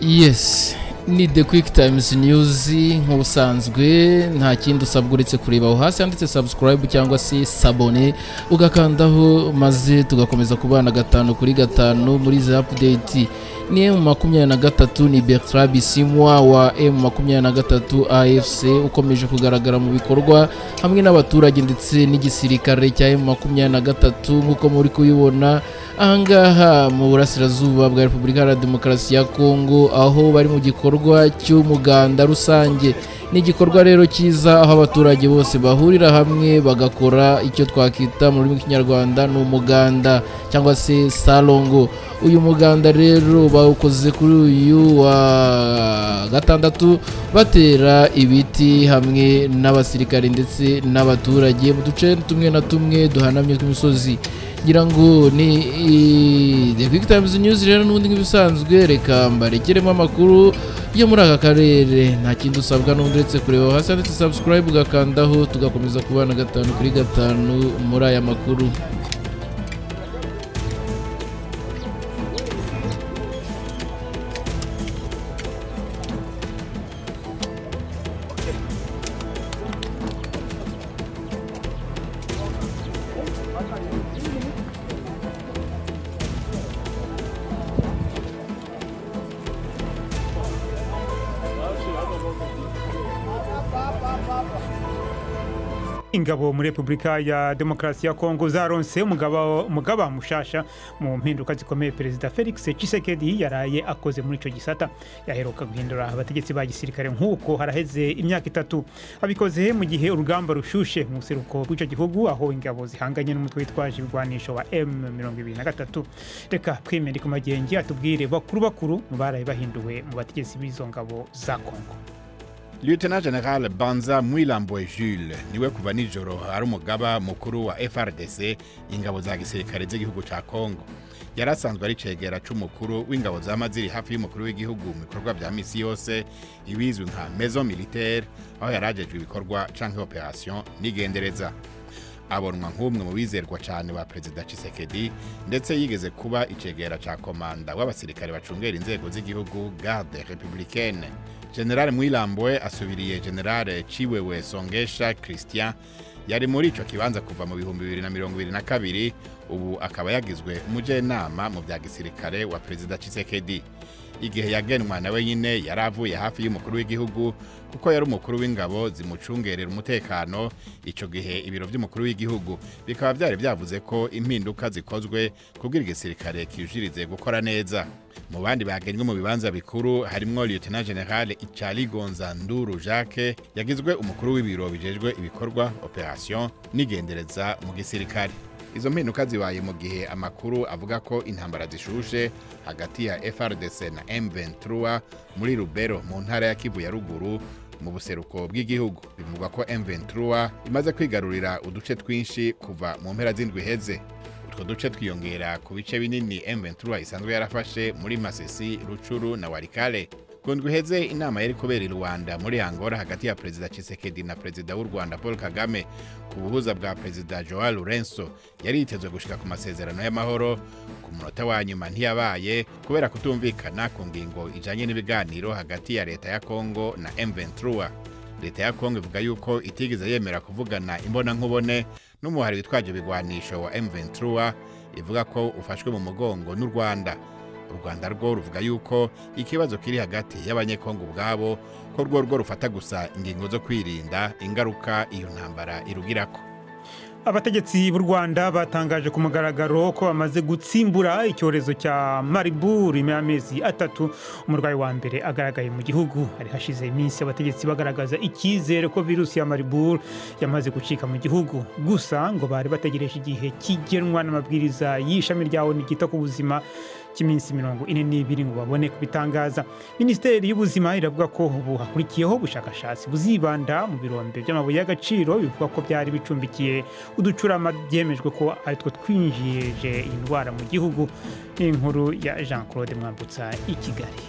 Yes, ni The Quick Times News nk'ubusanzwe nta kindi usabwa uretse kureba aho hasi handitse subscribe cyangwa se sabone ugakandaho maze tugakomeza kubana 5 kuri 5 muri izi update. Ni M23 ni Bertrand Bisimwa wa M23 AFC ukomeje kugaragara mu bikorwa hamwe n'abaturage ndetse n'igisirikare cya M23 nk'uko muri kuyibona ahangaha mu burasirazuba bwa Repubulika ya Demokarasi ya Kongo, aho bari mu gikorwa cy'umuganda rusange. Ni igikorwa rero cyiza aho abaturage bose bahurira hamwe bagakora icyo twakita mu rurimi rw'ikinyarwanda ni umuganda cyangwa se salongo. Uyu muganda rero bawukoze kuri uyu wa gatandatu batera ibiti hamwe n'abasirikare ndetse n'abaturage mu duce tumwe na tumwe duhanamye tw'imisozi. Ngira ngo ni The Quick Times News rero n'ubundi nk'ibisanzwe, reka mbarekeremo amakuru yo muri aka karere. Nta kindi usabwa n'ubundi uretse kureba hasi handitse subscribe ugakandaho tugakomeza kubana 5 kuri 5 muri aya makuru. Ingabo muri Repubulika ya Demokarasi ya Kongo zaronse umugaba mushasha mu mpinduka zikomeye Perezida Felix Tshisekedi yaraye akoze muri ico gisata. Yaheruka guhindura abategetsi ba gisirikare nk'uko haraheze imyaka 3, abikoze mu gihe urugamba rushushe mu seruko rw'ico gihugu aho ingabo zihanganye n'umutwe witwaje ibigwanisho wa M23. Reka twimende ku magengi atubwire bakuru mu baraye bahinduwe mu bategetsi b'izo ngabo za Kongo. Lieutenant General Banza Mwilambwe Jules niwe kuva nijoro ari umugaba mukuru wa FRDC, ingabo za gisirikare z'igihugu ca Kongo. Yarasanzwe ari cegera c'umukuru w'ingabo z'amaziri hafi y'umukuru w'igihugu mu bikorwa bya misi yose ibizwi nka maison militaire, aho yarajejwe ibikorwa canke operation n'igendereza. Abonwa nk'umwe mu bizerwa cyane ba Perezida Tshisekedi, ndetse yigeze kuba icegera ca komanda w'abasirikare bacungera inzego z'igihugu Garde Républicaine. General Mwilambwe asubiriye General Chiwewe Songesha Christian yari muri ico kibanza kuva mu 2022, ubu akaba yagizwe umujenama mu bya gisirikare wa Perezida Tshisekedi. Igihe yagenwa nawe nyine yaravuye hafi y'umukuru w'igihugu kuko yari umukuru w'ingabo zimucungerera umutekano. Ico gihe ibiro by'umukuru w'igihugu bikaba byari byavuze ko impinduka zikozwe kugira igisirikare kijirize gukora neza. Mu bandi bagenywe mu bibanza bikuru harimo Lieutenant General Ichaligonza Nduru Jacques yagizwe umukuru w'ibiro bijejwe ibikorwa operation n'igendereza mu gisirikare. Izo mpinduka zibaye mu gihe amakuru avuga ko intambara zishushe hagati ya FRDC na M23 muri Rubero mu ntara ya Kivu ya ruguru mu buseruko bw'igihugu. Bivugwa ko M23 imaze kwigarurira uduce twinshi kuva mu mpera z'indwi heze. Utwo duce twiyongera ku bice binini M23 isanzwe yarafashe muri Masisi, Ruchuru na Walikale. Kundwi heze inama yari kubera i Rwanda muri Angola hagati ya Perezida Tshisekedi na Perezida w'u Rwanda Paul Kagame ku buhuza bwa Perezida Joao Lourenço yari yitezwe gushika ku masezerano y'amahoro. Ku munota wa nyuma ntiyabaye kubera kutumvikana ku ngingo ijanye n'ibiganiro hagati ya leta ya Kongo na M23. Leta ya Kongo ivuga yuko itigeze yemera kuvugana imbona nkubone n'umuhari witwaje bigwanisho wa M23, ivuga ko ufashwe mu mugongo n'u Rwanda. U Rwanda rwo ruvuga yuko ikibazo kiri hagati y'abanyekongo ubwabo ko rwo rufata gusa ingingo zo kwirinda ingaruka iyo ntambara irugirako. Abategetsi b'u Rwanda batangaje ku mugaragaro ko bamaze gutsimbura icyorezo cya Marburg imyamezi 3. Umurwayi wa mbere agaragaye mu gihugu. Hari hashize iminsi abategetsi bagaragaza icyizere ko virusi ya Marburg yamaze gucika mu gihugu, gusa ngo bari bategereje igihe kigenwa n'amabwiriza y'ishami ryawo n'igita ku buzima cy'iminsi 42 ngo babone kubitangaza. Minisiteri y'ubuzima iravuga ko ubu hakurikiyeho ubushakashatsi buzibanda mu birombe by'amabuye y'agaciro bivuga ko byari bicumbikiye uducurama byemejwe ko ari two twinjije indwara mu gihugu. Inkuru ya Jean Claude Mwambutsa i Kigali.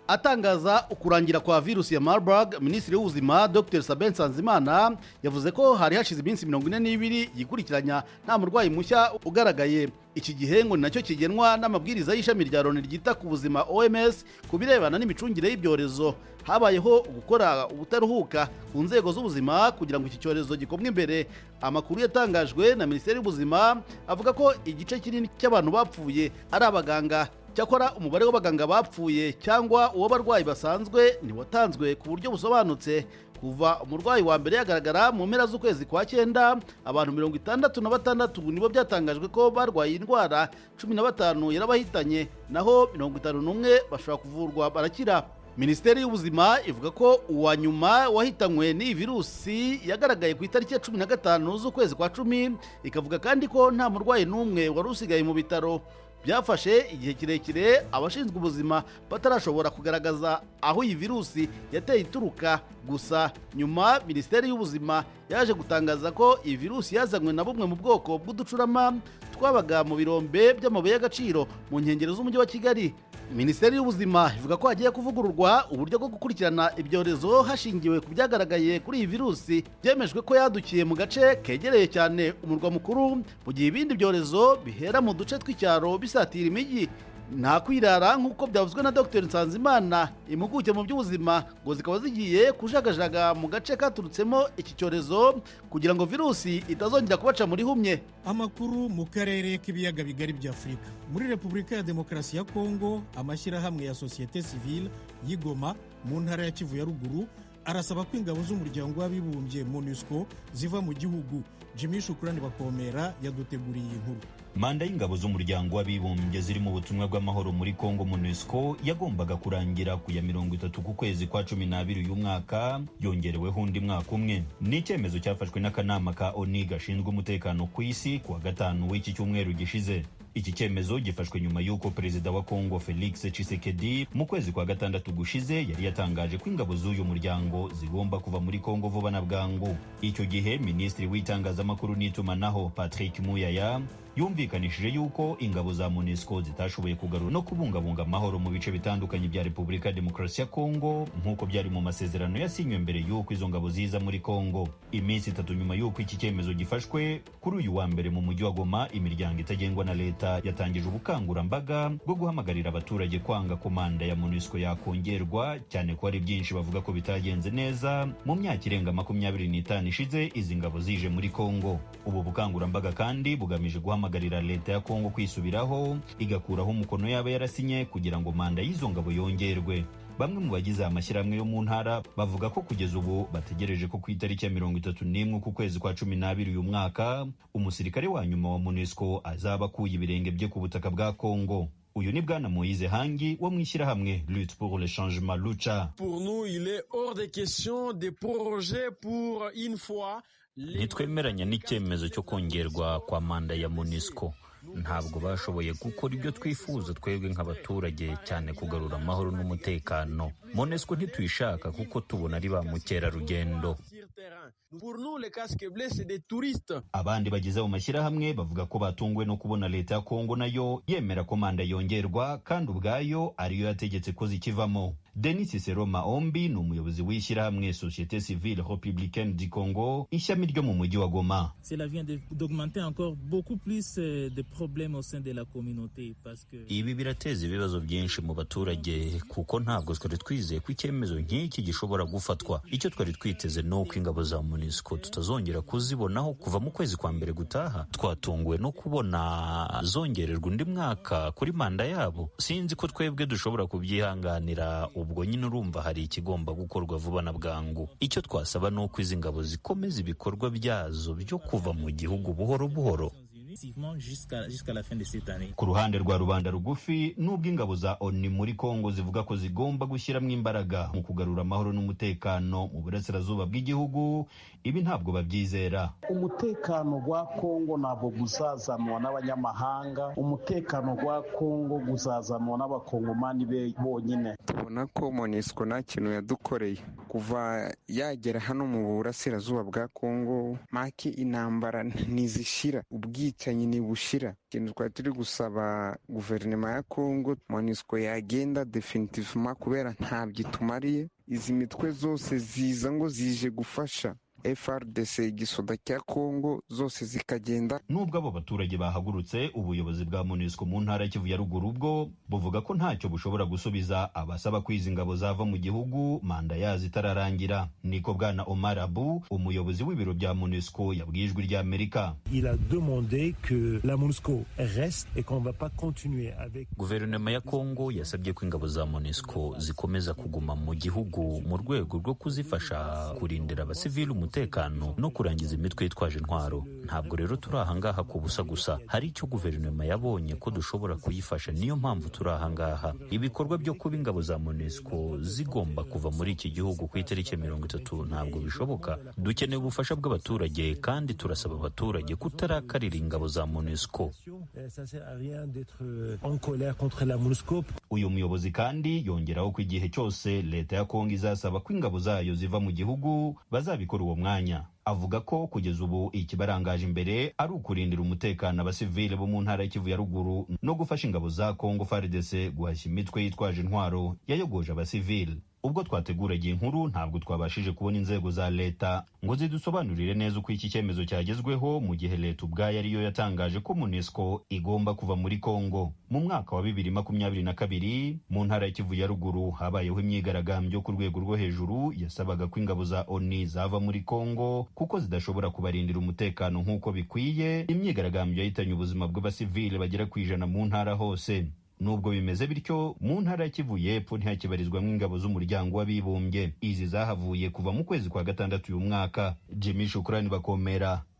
Atangaza ukurangira kwa virusi ya Marburg, Minisitiri w'Ubuzima Dr Sabin Nsanzimana yavuze ko hari hashize iminsi 42 yikurikiranya nta murwayi mushya ugaragaye. Iki gihe ngo nacyo kigenwa n'amabwiriza y'ishami rya Loni ryita ku buzima OMS kubirebana n'imicungire y'ibyorezo. Habayeho gukora ubutaruhuka ku nzego z'ubuzima kugira ngo iki cyorezo gikomwe imbere. Amakuru yatangajwe na Minisiteri y'Ubuzima avuga ko igice kinini cy'abantu bapfuye ari abaganga. Cyakora umubare w'abaganga bapfuye cyangwa uw'abarwayi basanzwe ntiwatanzwe ku buryo busobanutse. Kuva umurwayi wa mbere yagaragara mu mpera z'ukwezi kwa 9, abantu 66 nibo byatangajwe ko barwaye indwara, 15 yarabahitanye, naho 51 bashobora kuvurwa barakira. Minisiteri y'Ubuzima ivuga ko uwa nyuma wahitanywe n'iyi virusi yagaragaye ku itariki ya 15 z'ukwezi kwa 10, ikavuga kandi ko nta murwayi n'umwe wari usigaye mu bitaro. Byafashe igihe kirekire abashinzwe ubuzima batarashobora kugaragaza aho iyi virusi yateye ituruka. Gusa nyuma Minisiteri y'Ubuzima yaje gutangaza ko iyi virusi yazanywe na bumwe mu bwoko bw'uducurama twabaga mu birombe by'amabuye y'agaciro mu nkengero z'umujyi wa Kigali. Minisiteri y'Ubuzima ivuga ko hagiye kuvugururwa uburyo bwo gukurikirana ibyorezo hashingiwe ku byagaragaye kuri iyi virusi. Byemejwe ko yadukiye mu gace kegereye cyane umurwa mukuru, mu gihe ibindi byorezo bihera mu duce tw'icyaro bisatira imijyi. Nta kwirara nk'uko byavuzwe na Dr Nsanzimana, impuguke mu by'ubuzima, ngo zikaba zigiye kujagajaga mu gace katurutsemo iki cyorezo kugira ngo virusi itazongera kubaca muri humye. Amakuru mu karere k'ibiyaga bigari bya Afurika. Muri Repubulika ya Demokarasi ya Kongo, amashyirahamwe ya Societe Civile y'Igoma mu ntara ya Kivu ya Ruguru arasaba ko ingabo z'umuryango w'abibumbye MONUSCO ziva mu gihugu. Jimmy Shukrani Bakomera yaduteguriye inkuru. Manda y'ingabo z'umuryango w'abibumbye ziri mu butumwa bw'amahoro muri Kongo MONUSCO yagombaga kurangira ku ya 30 ku kwezi kwa 12 uyu mwaka, yongereweho undi mwaka umwe. Ni icyemezo cyafashwe n'akanama ka ONU gashinzwe umutekano ku isi ku wa 5 w'iki cyumweru gishize. Iki cyemezo gifashwe nyuma y'uko perezida wa Kongo Felix Tshisekedi mu kwezi kwa 6 gushize yari yatangaje ko ingabo z'uyu muryango zigomba kuva muri Kongo vuba na bwangu. Icyo gihe Minisitiri w'itangazamakuru n'itumanaho Patrick Muyaya yumvikanishije yuko ingabo za MONUSCO zitashoboye kugarura no kubungabunga amahoro mu bice bitandukanye bya Repubulika ya Demokarasi ya Kongo nk'uko byari mu masezerano yasinywe mbere y'uko izo ngabo ziza muri Kongo. Iminsi 3 nyuma y'uko iki cyemezo gifashwe, kuri uyu wa mbere mu mujyi wa Goma, imiryango itagengwa na leta yatangije ubukangurambaga bwo guhamagarira abaturage kwanga komanda ya MONUSCO yakongerwa, cyane ko ari byinshi bavuga ko bitagenze neza mu myaka irenga 25 ishize izi ngabo zije muri Kongo. Ubu bukangurambaga kandi bugamije guhamagarira leta ya Kongo kwisubiraho igakuraho umukono yaba yarasinye kugira ngo manda y'izo ngabo yongerwe. Bamwe mu bagize amashyirahamwe yo mu ntara bavuga ko kugeza ubu bategereje ko ku itariki ya 31 ku kwezi kwa 12 uyu mwaka umusirikare wa nyuma wa MONUSCO azaba akuye ibirenge bye ku butaka bwa Kongo. Uyu ni Bwana Moïse Hangi wo mwishyirahamwe Lutte pour le changement Lucha. Pour nous, il est hors de question de proroger pour une fois. Nitwemeranya n'icyemezo cyo kongerwa kwa manda ya MONUSCO. Ntabwo bashoboye gukora ibyo twifuza twebwe nk'abaturage, cyane kugarura amahoro n'umutekano. MONUSCO ntituyishaka kuko tubona ari ba mukerarugendo. Abandi bagize mu mashyirahamwe bavuga ko batunguwe no kubona leta ya Kongo nayo yemera ko manda yongerwa kandi ubwayo ariyo yategetse ko zikivamo. Denis Cicero Maombi ni umuyobozi w'ishyirahamwe Société Civile Républicaine du Congo, ishyami ryo mu mujyi wa Goma. Cela vient d'augmenter encore beaucoup plus de problèmes au sein de la communauté parce que ibi birateza ibibazo byinshi mu baturage kuko ntabwo twari twizeye ko icyemezo nk'iki gishobora gufatwa. Icyo twari twiteze no ko ingabo za MONUSCO tutazongera kuzibonaho kuva mu kwezi kwa mbere gutaha. Twatunguwe no kubona zongererwa undi mwaka kuri manda yabo. Sinzi ko twebwe dushobora kubyihanganira. Ubwo nyine urumva hari ikigomba gukorwa vuba na bwangu. Icyo twasaba ni uko izi ngabo zikomeza ibikorwa byazo byo kuva mu gihugu buhoro buhoro. Ku ruhande rwa rubanda rugufi, nubwo ingabo za ONU muri Kongo zivuga ko zigomba gushyiramo imbaraga mu kugarura amahoro n'umutekano mu burasirazuba bw'igihugu, ibi ntabwo babyizera. Umutekano wa Kongo ntabwo guzazanwa n'abanyamahanga, umutekano wa Kongo guzazanwa n'abakongomani be bonyine. Tubona ko MONUSCO nta kintu yadukoreye kuva yagera hano mu burasirazuba bwa Kongo, maki intambara ntizishira, ubwica ubwicanyi ntibushira. Ikintu twari turi gusaba guverinoma ya Kongo, MONUSCO yagenda definitivement kubera ntabyo itumariye. Izi mitwe zose ziza ngo zije gufasha FRDC igisoda cya Kongo zose zikagenda. Nubwo abo baturage bahagurutse, ubuyobozi bwa MONUSCO mu ntara ya Kivu ya ruguru bwo buvuga ko ntacyo bushobora gusubiza abasaba kwiza ingabo zava mu gihugu manda yazo itararangira. Niko bwana Omar Abu, umuyobozi w'ibiro bya MONUSCO, yabwiye Ijwi rya Amerika. Il a demandé que la MONUSCO reste et qu'on va pas continuer avec. Guverinoma ya Kongo yasabye ko ingabo za MONUSCO zikomeza kuguma mu gihugu mu rwego rwo kuzifasha kurindira abasivili umutekano no kurangiza imitwe yitwaje intwaro. Ntabwo rero turi ahangaha ku busa gusa, hari icyo guverinoma yabonye ko dushobora kuyifasha, niyo mpamvu turi ahangaha. Ibikorwa byo kuba ingabo za MONUSCO zigomba kuva muri iki gihugu ku itariki 30 ntabwo bishoboka. Dukeneye ubufasha bw'abaturage kandi turasaba abaturage kutarakarira ingabo za MONUSCO. Uyu muyobozi kandi yongeraho ko igihe cyose leta ya Kongo izasaba ko ingabo zayo ziva mu gihugu bazabikora uwo mwanya. Avuga ko kugeza ubu ikibarangaje imbere ari ukurindira umutekano abasivile bo mu ntara ya Kivu ya ruguru no gufasha ingabo za Kongo FARDC guhashya imitwe yitwaje intwaro yayogoje abasivile. Ubwo twateguragiye inkuru ntabwo twabashije kubona inzego za leta ngo zidusobanurire neza uko iki cyemezo cyagezweho, mu gihe leta ubwayo ariyo yatangaje ko MONUSCO igomba kuva muri Kongo. Mu mwaka wa 2022 mu ntara ya Kivu ya ruguru habayeho imyigaragambyo ku rwego rwo hejuru yasabaga ko ingabo za ONU zava muri Kongo kuko zidashobora kubarindira umutekano nk'uko bikwiye. Imyigaragambyo yahitanye ubuzima bw'abasivile bagera ku 100 mu ntara hose. Nubwo bimeze bityo, mu ntara ya Kivu y'Epfo ntihakibarizwamo ingabo z'umuryango w'abibumbye. Izi zahavuye kuva mu kwezi kwa 6 uyu mwaka. Jimmy Shukrani Bakomera,